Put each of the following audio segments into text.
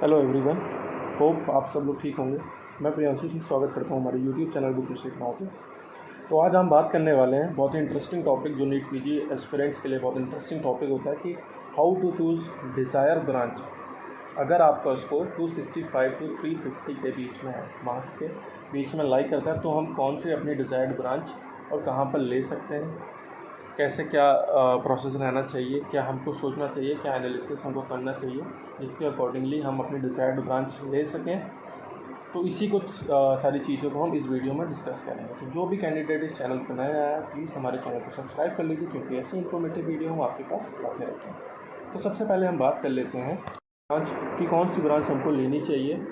Hello everyone, hope आप सब लोग ठीक होंगे। मैं प्रियांशु सिंह स्वागत करता हूँ हमारे यूट्यूब चैनल बुक सीखनाओं पे। तो आज हम बात करने वाले हैं बहुत ही इंटरेस्टिंग टॉपिक, जो नीट पीजी एस्पिरेंट्स के लिए बहुत इंटरेस्टिंग टॉपिक होता है कि how to choose desire branch. अगर आपका स्कोर 265 टू 350 के बीच में है, मार्क्स के बीच में लाई करता है, तो हम कौन सी अपनी डिज़ायर्ड ब्रांच और कहाँ पर ले सकते हैं, कैसे क्या प्रोसेस रहना चाहिए, क्या हमको सोचना चाहिए, क्या एनालिसिस हमको करना चाहिए जिसके अकॉर्डिंगली हम अपनी डिज़ायर्ड ब्रांच ले सकें। तो इसी कुछ सारी चीज़ों को हम इस वीडियो में डिस्कस करेंगे। तो जो भी कैंडिडेट इस चैनल पर नया आया है, प्लीज़ हमारे चैनल को सब्सक्राइब कर लीजिए, क्योंकि ऐसी इन्फॉर्मेटिव वीडियो हम आपके पास लाते रहते हैं। तो सबसे पहले हम बात कर लेते हैं ब्रांच की, कौन सी ब्रांच हमको लेनी चाहिए।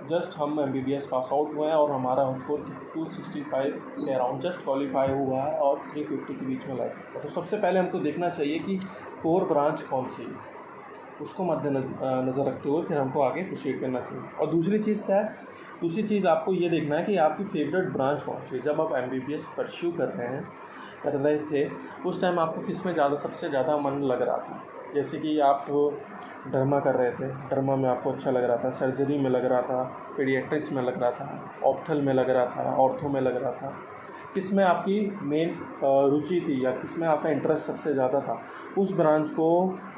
जस्ट हम MBBS पास आउट हुए हैं और हमारा स्कोर 265 के अराउंड जस्ट क्वालिफाई हुआ है और 350 के बीच में लाइक। तो सबसे पहले हमको देखना चाहिए कि कोर ब्रांच कौन सी है, उसको मद्देनज़र रखते हुए फिर हमको आगे प्रोसीड करना चाहिए। और दूसरी चीज़ क्या है, दूसरी चीज़ आपको ये देखना है कि आपकी फेवरेट ब्रांच कौन सी है। जब आप MBBS परस्यू कर रहे थे, उस टाइम आपको किस में सबसे ज़्यादा मन लग रहा था। जैसे कि आप डर्मा कर रहे थे, डर्मा में आपको अच्छा लग रहा था, सर्जरी में लग रहा था, पीडियाट्रिक्स में लग रहा था, ऑप्थल में लग रहा था, ऑर्थो में लग रहा था। किस में आपकी मेन रुचि थी या किस में आपका इंटरेस्ट सबसे ज़्यादा था, उस ब्रांच को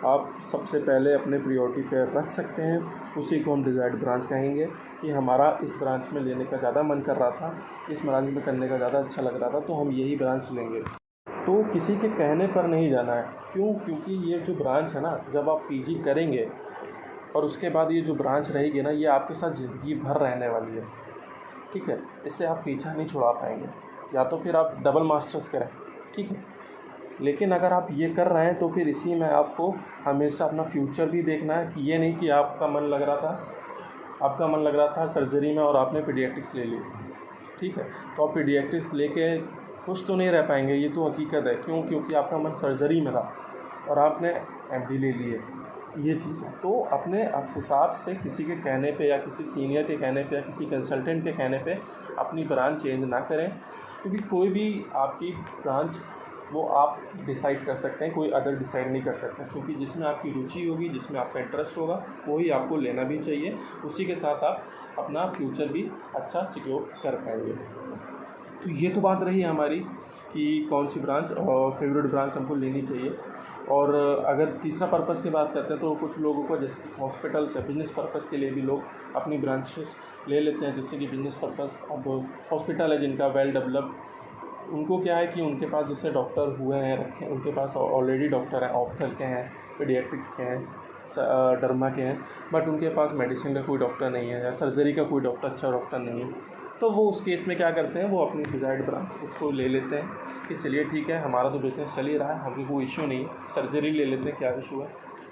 आप सबसे पहले अपने प्रायोरिटी पे रख सकते हैं। उसी को हम डिज़ायर्ड ब्रांच कहेंगे कि हमारा इस ब्रांच में लेने का ज़्यादा मन कर रहा था, इस ब्रांच में करने का ज़्यादा अच्छा लग रहा था, तो हम यही ब्रांच लेंगे। तो किसी के कहने पर नहीं जाना है। क्यों? क्योंकि ये जो ब्रांच है ना, जब आप पीजी करेंगे और उसके बाद ये जो ब्रांच रहेगी ना, ये आपके साथ ज़िंदगी भर रहने वाली है। ठीक है, इससे आप पीछा नहीं छुड़ा पाएंगे। या तो फिर आप डबल मास्टर्स करें, ठीक है, लेकिन अगर आप ये कर रहे हैं तो फिर इसी में आपको हमेशा अपना फ्यूचर भी देखना है। कि ये नहीं कि आपका मन लग रहा था सर्जरी में और आपने पीडियाट्रिक्स ले ली, ठीक है, तो आप पीडियाट्रिक्स लेके खुश तो नहीं रह पाएंगे, ये तो हकीकत है। क्यों? क्योंकि आपका मन सर्जरी में था और आपने MD ले लिए, ये चीज़ है। तो अपने हिसाब से किसी के कहने पे या किसी सीनियर के कहने पे या किसी कंसल्टेंट के कहने पे अपनी ब्रांच चेंज ना करें, क्योंकि कोई भी आपकी ब्रांच वो आप डिसाइड कर सकते हैं, कोई अदर डिसाइड नहीं कर सकता। क्योंकि जिसमें आपकी रुचि होगी, जिसमें आपका इंटरेस्ट होगा, वही आपको लेना भी चाहिए। उसी के साथ आप अपना फ्यूचर भी अच्छा सिक्योर कर पाएंगे। तो ये तो बात रही हमारी कि कौन सी ब्रांच और फेवरेट ब्रांच हमको लेनी चाहिए। और अगर तीसरा पर्पस की बात करते हैं, तो कुछ लोगों को जैसे कि हॉस्पिटल्स है, बिज़नेस पर्पस के लिए भी लोग अपनी ब्रांचेस ले लेते हैं। जैसे कि बिज़नेस पर्पस, अब हॉस्पिटल है जिनका वेल डेवलप्ड, उनको क्या है कि उनके पास जैसे डॉक्टर हुए हैं रखे, उनके पास ऑलरेडी डॉक्टर हैं, ऑप्थल के हैं, पीडियाट्रिक्स के हैं, डर्मा के हैं, बट उनके पास मेडिसिन का कोई डॉक्टर नहीं है या सर्जरी का कोई अच्छा डॉक्टर नहीं है। तो वो उस केस में क्या करते हैं, वो अपनी डिज़ायर्ड ब्रांच उसको ले लेते हैं कि चलिए ठीक है, हमारा तो बिज़नेस चल ही रहा है, हमें कोई इश्यू नहीं है, सर्जरी ले लेते हैं, क्या इशू है,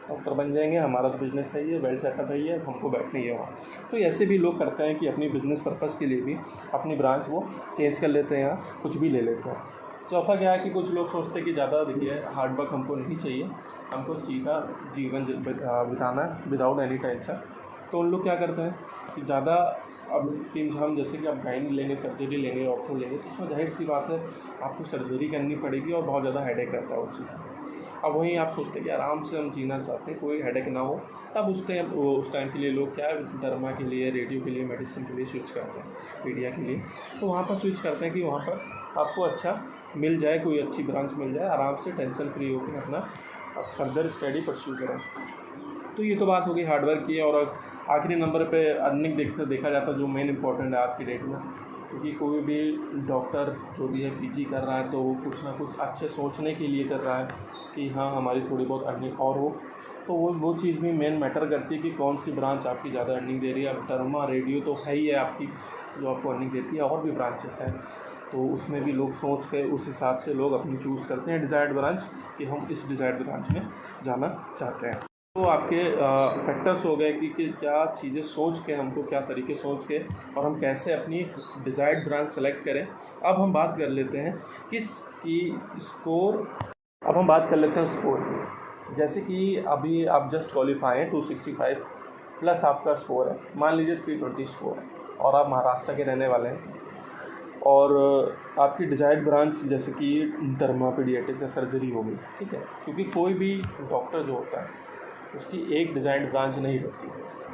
डॉक्टर बन जाएंगे, हमारा तो बिज़नेस सही है, वेल सेटअप है, ये हमको बैठना ही है वहाँ। तो ऐसे भी लोग करते हैं कि अपनी बिज़नेस पर्पज़ के लिए भी अपनी ब्रांच वो चेंज कर लेते हैं या कुछ भी ले लेते हैं। चौथा क्या है कि कुछ लोग सोचते हैं कि ज़्यादा देखिए हार्ड वर्क हमको नहीं चाहिए, हमको सीधा जीवन बिताना है विदाउट एनी टेंशन। तो उन लोग क्या करते हैं कि ज़्यादा अब हम जैसे कि आप गाइन लेंगे, सर्जरी लेंगे, ऑर्थो लेंगे, तो उसमें जाहिर सी बात है आपको सर्जरी करनी पड़ेगी और बहुत ज़्यादा हेडेक रहता है उस चीज़ में। अब वहीं आप सोचते हैं कि आराम से हम जीना चाहते हैं, कोई हेडेक ना हो, तब उस टाइम के लिए लोग क्या है, डर्मा के लिए, रेडियो के लिए, मेडिसिन के लिए स्विच करते हैं, पीडिया के लिए। तो वहाँ पर स्विच करते हैं कि वहाँ पर आपको अच्छा मिल जाए, कोई अच्छी ब्रांच मिल जाए, आराम से टेंशन फ्री होकर अपना फर्दर स्टडी परस्यू करें। तो ये तो बात होगी हार्डवर्क की। और आखिरी नंबर पे अर्निंग देखा जाता है, जो मेन इंपॉर्टेंट है आज की डेट में। क्योंकि कोई भी डॉक्टर जो भी है पीजी कर रहा है, तो वो कुछ ना कुछ अच्छे सोचने के लिए कर रहा है कि हाँ हमारी थोड़ी बहुत अर्निंग और हो। तो वो चीज़ भी मेन मैटर करती है कि कौन सी ब्रांच आपकी ज़्यादा अर्निंग दे रही है। अब डर्मा रेडियो तो है ही है आपकी, जो आपको अर्निंग देती है, और भी ब्रांचेस हैं, तो उसमें भी लोग सोच के उस हिसाब से लोग अपनी चूज़ करते हैं डिज़ायर्ड ब्रांच, कि हम इस डिज़ायर्ड ब्रांच में जाना चाहते हैं। तो आपके फैक्टर्स हो गए कि क्या चीज़ें सोच के, हमको क्या तरीके सोच के और हम कैसे अपनी डिज़ायर्ड ब्रांच सेलेक्ट करें। अब हम बात कर लेते हैं स्कोर की। जैसे कि अभी आप जस्ट क्वालिफाई हैं, 265 प्लस आपका स्कोर है, मान लीजिए 320 स्कोर है, और आप महाराष्ट्र के रहने वाले हैं, और आपकी डिज़ायर्ड ब्रांच जैसे कि डर्मा, पीडियाट्रिक्स या सर्जरी होगी, ठीक है। क्योंकि कोई भी डॉक्टर जो होता है उसकी एक डिज़ाइर्ड ब्रांच नहीं रहती,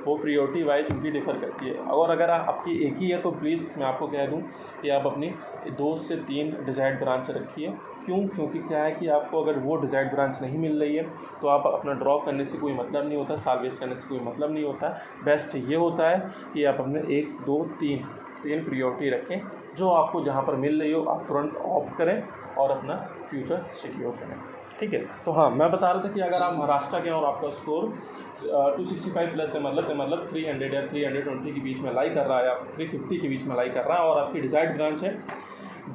वो प्रायोरिटी वाइज उनकी डिफ़र करती है। और अगर आपकी एक ही है तो प्लीज़ मैं आपको कह दूं कि आप अपनी 2 से 3 डिज़ायर्ड ब्रांच रखिए। क्यों? क्योंकि क्या है कि आपको अगर वो डिज़ायर्ड ब्रांच नहीं मिल रही है तो आप अपना ड्रॉप करने से कोई मतलब नहीं होता, साल वेस्ट करने से कोई मतलब नहीं होता। बेस्ट ये होता है कि आप अपने 1, 2, 3 प्रायोरिटी रखें, जो आपको जहाँ पर मिल रही हो आप तुरंत ऑप्ट करें और अपना फ्यूचर सिक्योर करें। ठीक है, तो हाँ, मैं बता रहा था कि अगर आप महाराष्ट्र के हैं और आपका स्कोर 265 प्लस है, मतलब 300 या 320 के बीच में लाई कर रहा है, आप 350 के बीच में लाई कर रहा है, और आपकी डिज़ायर्ड ब्रांच है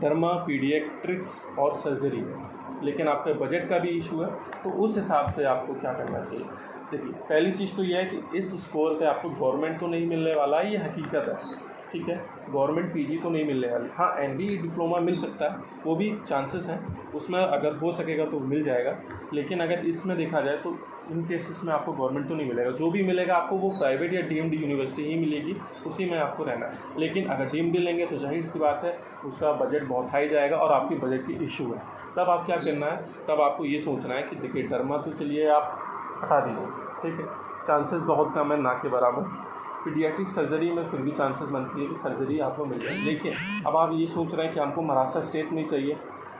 डर्मा, पीडियाट्रिक्स और सर्जरी है, लेकिन आपके बजट का भी इशू है, तो उस हिसाब से आपको क्या करना चाहिए। देखिए, पहली चीज़ तो यह है कि इस स्कोर पे आपको गवर्नमेंट तो नहीं मिलने वाला है, ये हकीकत है। ठीक है, गवर्नमेंट पीजी तो नहीं मिलने वाली। हाँ, एमबीए डिप्लोमा मिल सकता है, वो भी चांसेस हैं उसमें, अगर हो सकेगा तो मिल जाएगा। लेकिन अगर इसमें देखा जाए तो इन केसेस में आपको गवर्नमेंट तो नहीं मिलेगा, जो भी मिलेगा आपको वो प्राइवेट या डीम्ड यूनिवर्सिटी ही मिलेगी, उसी में आपको रहना है। लेकिन अगर डीम्ड लेंगे तो जाहिर सी बात है उसका बजट बहुत हाई जाएगा और आपकी बजट की इशू है। तब आप क्या करना है, तब आपको ये सोचना है कि देखिए डर्मा तो चलिए आप हटा दीजिए, ठीक है, चांसेस बहुत कम है, ना के बराबर। पीडियाट्रिक सर्जरी में फिर भी चांसेस बनती है कि सर्जरी आपको मिल जाए। लेकिन अब आप ये सोच रहे हैं कि हमको महाराष्ट्र स्टेट में चाहिए,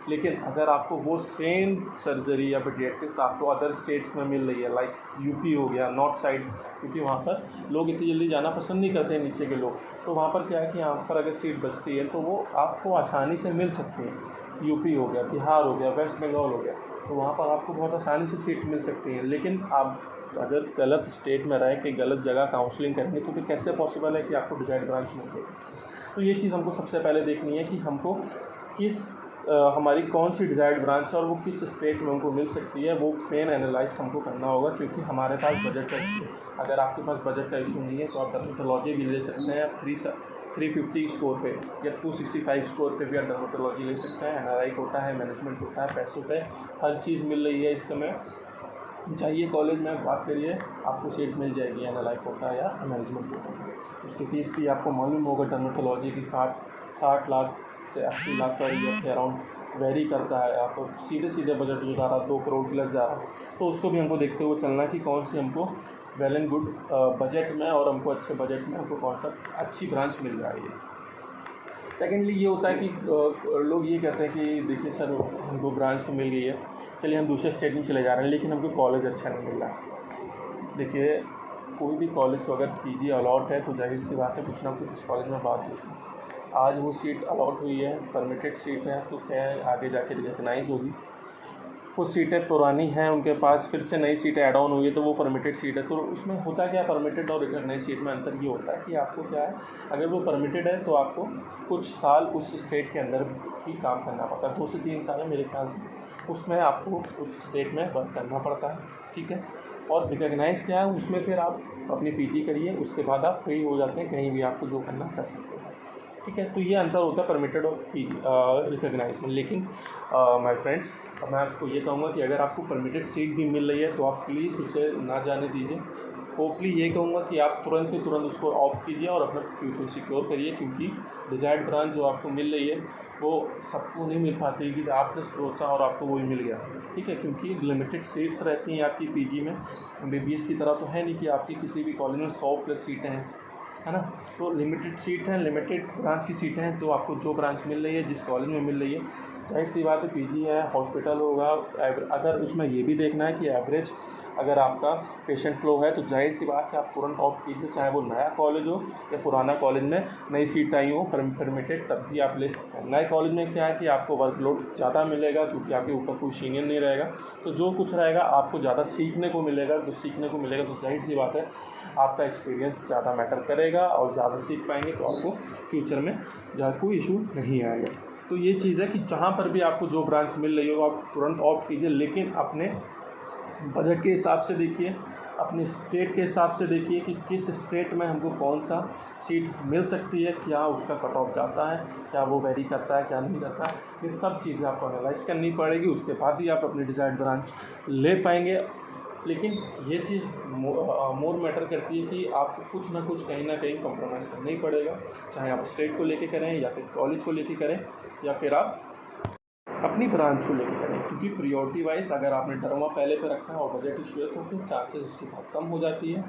लेकिन अगर आपको वो सेम सर्जरी या पीडियाट्रिक्स आपको अदर स्टेट्स में मिल रही है, लाइक यूपी हो गया, नॉर्थ साइड, क्योंकि वहाँ पर लोग इतनी जल्दी जाना पसंद नहीं करते हैं नीचे के लोग, तो वहाँ पर क्या है कि यहाँ पर अगर सीट बचती है तो वो आपको आसानी से मिल सकती है। यूपी हो गया, बिहार हो गया, वेस्ट बंगाल हो गया, तो वहाँ पर आपको बहुत आसानी से सीट मिल सकती है। लेकिन आप अगर गलत स्टेट में रह के गलत जगह काउंसलिंग करेंगे तो फिर कैसे पॉसिबल है कि आपको डिज़ायर्ड ब्रांच मिल जाए। तो ये चीज़ हमको सबसे पहले देखनी है कि हमको किस हमारी कौन सी डिज़ायर्ड ब्रांच है और वो किस स्टेट में हमको मिल सकती है, वो मेन एनालाइज हमको करना होगा, क्योंकि हमारे पास बजट का इशू है। अगर आपके पास बजट का इशू नहीं है तो आप डर्मेटोलॉजी भी ले सकते हैं, आप 350 स्कोर पे या 265 स्कोर पे भी आप डर्मेटोलॉजी ले सकते हैं। एनआरआई कोटा है, मैनेजमेंट कोटा है, पैसों पे हर चीज़ मिल रही है इस समय। चाहिए कॉलेज में बात करिए, आपको सीट मिल जाएगी एनआरआई कोटा या मैनेजमेंट कोटा। उसकी फ़ीस भी आपको मालूम होगा, डर्मेटोलॉजी की 60 लाख से 80 लाख पर ईयर के अराउंड वेरी करता है। आपको सीधे बजट जो जा रहा 2 करोड़ प्लस जा रहा, तो उसको भी हमको देखते हुए चलना कि कौन सी हमको वेल एंड गुड बजट में और हमको अच्छे बजट में हमको कौन सा अच्छी ब्रांच मिल रहा है। सेकेंडली ये होता है कि लोग ये कहते हैं कि देखिए सर हमको ब्रांच तो मिल गई है, चलिए हम दूसरे स्टेट में चले जा रहे हैं, लेकिन हमको कॉलेज अच्छा नहीं मिल रहा। देखिए, कोई भी कॉलेज को अगर पीजी अलॉट है तो जाहिर सी बात है कुछ ना कुछ उस कॉलेज में बात होती है। आज वो सीट अलॉट हुई है, परमिटेड सीट है, तो क्या है आगे जाके रिकग्नाइज होगी। कुछ सीटें पुरानी हैं, उनके पास फिर से नई सीटें ऐड ऑन हुई है तो वो परमिटेड सीट है। तो उसमें होता क्या है, परमिटेड और रिकग्नाइज सीट में अंतर ये होता है कि आपको क्या है, अगर वो परमिटेड है तो आपको कुछ साल उस स्टेट के अंदर ही काम करना पड़ता है, 2 से 3 साल है मेरे ख्याल से, उसमें आपको उस स्टेट में वर्क करना पड़ता है। ठीक है, और रिकग्नाइज क्या है, उसमें फिर आप अपनी पीजी करिए, उसके बाद आप फ्री हो जाते हैं, कहीं भी आपको जो करना कर सकते हैं। ठीक है, तो ये अंतर होता है परमिटेड और रिकग्नाइज में। लेकिन माय फ्रेंड्स, मैं आपको ये कहूँगा कि अगर आपको परमिटेड सीट भी मिल रही है तो आप प्लीज़ उसे ना जाने दीजिए। होपली ये कहूँगा कि आप तुरंत के तुरंत उसको ऑफ कीजिए और अपना फ्यूचर सिक्योर करिए, क्योंकि डिज़ायर्ड ब्रांच जो आपको मिल रही है वो सबको नहीं मिल पाती कि आपने सोचा और आपको वही मिल गया। ठीक है, क्योंकि लिमिटेड सीट्स रहती हैं आपकी पीजी में। एमबीबीएस की तरह तो है नहीं कि आपकी किसी भी कॉलेज में 100 प्लस सीटें हैं, है ना। तो लिमिटेड सीट हैं, लिमिटेड ब्रांच की सीटें हैं, तो आपको जो ब्रांच मिल रही है, जिस कॉलेज में मिल रही है, जाहिर सी बात है पीजी है, हॉस्पिटल होगा। अगर उसमें ये भी देखना है कि एवरेज अगर आपका पेशेंट फ्लो है तो जाहिर सी बात है आप तुरंत ऑप्ट कीजिए, चाहे वो नया कॉलेज हो या पुराना कॉलेज में नई सीट आई हो परमिटेड, तब भी आप ले सकते हैं। नए कॉलेज में क्या है कि आपको वर्कलोड ज़्यादा मिलेगा, क्योंकि आपके ऊपर कोई सीनियर नहीं रहेगा, तो जो कुछ रहेगा आपको ज़्यादा सीखने को मिलेगा। जो सीखने को मिलेगा तो जाहिर सी बात है आपका एक्सपीरियंस ज़्यादा मैटर करेगा और ज़्यादा सीख पाएंगे, तो आपको फ्यूचर में ज़्यादा कोई इशू नहीं आएगा। तो ये चीज़ है कि जहाँ पर भी आपको जो ब्रांच मिल रही हो आप तुरंत ऑप्ट कीजिए, लेकिन अपने बजट के हिसाब से देखिए, अपने स्टेट के हिसाब से देखिए कि किस स्टेट में हमको कौन सा सीट मिल सकती है, क्या उसका कट ऑफ जाता है, क्या वो वेरी करता है, क्या नहीं करता है। ये सब चीज़ें आपको एनालाइज करनी पड़ेगी, उसके बाद ही आप अपनी डिज़ायर्ड ब्रांच ले पाएंगे। लेकिन ये चीज़ मोर मैटर करती है कि आपको कुछ ना कुछ कहीं ना कहीं कॉम्प्रोमाइज़ करना ही पड़ेगा, चाहे आप स्टेट को लेके करें या फिर कॉलेज को लेके करें या फिर आप अपनी ब्रांच को लेके करें। क्योंकि प्रियोरिटी वाइज अगर आपने टर्म पहले पे रखा है और बजट इशू है तो फिर चांसेस उसकी बहुत कम हो जाती है।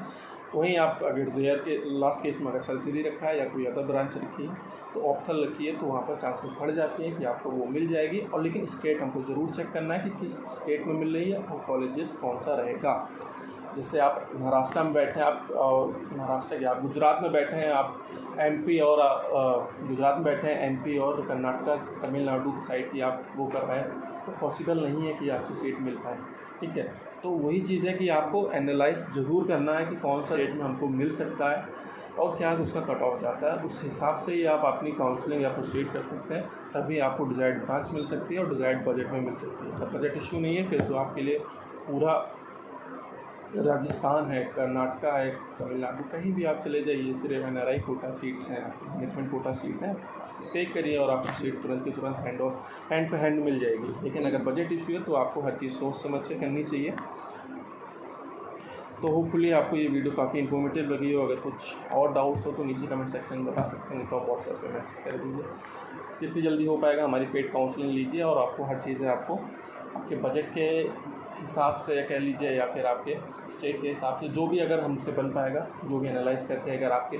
वहीं आप अगर रेयर के लास्ट केस में अगर सर्जरी रखा है या कोई अदर ब्रांच रखी है तो ऑप्थल रखी है तो वहाँ पर चांसेस बढ़ जाते हैं कि आपको वो मिल जाएगी। और लेकिन स्टेट हमको ज़रूर चेक करना है कि किस स्टेट में मिल रही है और कॉलेजेस कौन सा रहेगा। जैसे आप महाराष्ट्र में बैठे हैं, आप महाराष्ट्र के आप गुजरात में बैठे हैं, आप एमपी और गुजरात में बैठे हैं, एमपी और कर्नाटक तमिलनाडु की साइड की आप वो कर रहे हैं तो पॉसिबल नहीं है कि आपकी सीट मिल पाए। ठीक है, तो वही चीज़ है कि आपको एनालाइज ज़रूर करना है कि कौन सा स्टेट में हमको मिल सकता है और क्या उसका कट ऑफ जाता है। उस हिसाब से ही आप अपनी काउंसलिंग या प्रोसीड कर सकते हैं, तभी आपको डिज़ायर्ड ब्रांच मिल सकती है और डिज़ायर्ड बजट में मिल सकती है। अगर बजट इशू नहीं है फिर तो आपके लिए पूरा राजस्थान है, कर्नाटका है, तमिलनाडु, कहीं भी आप चले जाइए, सिर्फ NRI कोटा सीट्स हैं, मैनेजमेंट कोटा सीट है, पे करिए और आपको सीट तुरंत की तुरंत हैंड टू हैंड मिल जाएगी। लेकिन अगर बजट इशू है तो आपको हर चीज़ सोच समझ के करनी चाहिए। तो होपफुली आपको ये वीडियो काफ़ी इन्फॉर्मेटिव लगी हो। अगर कुछ और डाउट्स हो तो नीचे कमेंट सेक्शन में बता सकते हैं, तो आप व्हाट्सएप पर मैसेज कर दीजिए। जितनी जल्दी हो पाएगा हमारी पेड काउंसलिंग लीजिए और आपको हर चीज़ें आपको आपके बजट के हिसाब से या कह लीजिए या फिर आपके स्टेट के हिसाब से जो भी अगर हमसे बन पाएगा, जो भी एनालाइज करके अगर आपके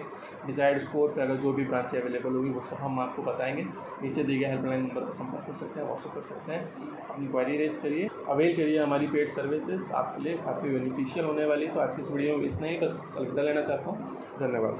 डिज़ायर्ड स्कोर पे अगर जो भी ब्रांचें अवेलेबल होगी वो सब हम आपको बताएंगे। नीचे दिए गए हेल्पलाइन नंबर पर संपर्क कर सकते हैं, व्हाट्सएप कर सकते हैं, अपनी क्वारी रेज करिए, अवेल करिए हमारी पेड सर्विसेज, आपके लिए काफ़ी बेनिफिशियल होने वाली है। तो आज की इस वीडियो में इतना ही, बस अलविदा लेना चाहता हूँ। धन्यवाद।